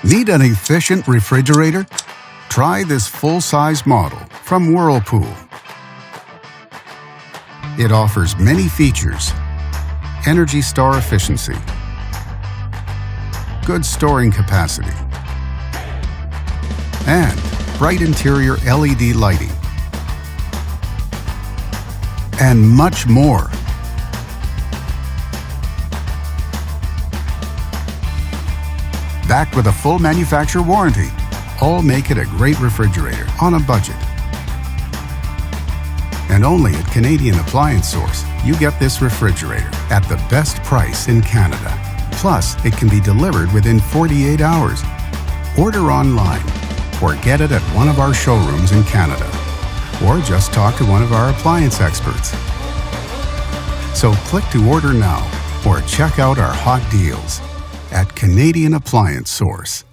Need an efficient refrigerator? Try this full-size model from Whirlpool. It offers many features: Energy Star efficiency, good storing capacity, and bright interior LED lighting, and much more. Backed with a full manufacturer warranty, all make it a great refrigerator on a budget. And only at Canadian Appliance Source, you get this refrigerator at the best price in Canada. Plus, it can be delivered within 48 hours. Order online or get it at one of our showrooms in Canada. Or just talk to one of our appliance experts. So click to order now or check out our hot deals at Canadian Appliance Source.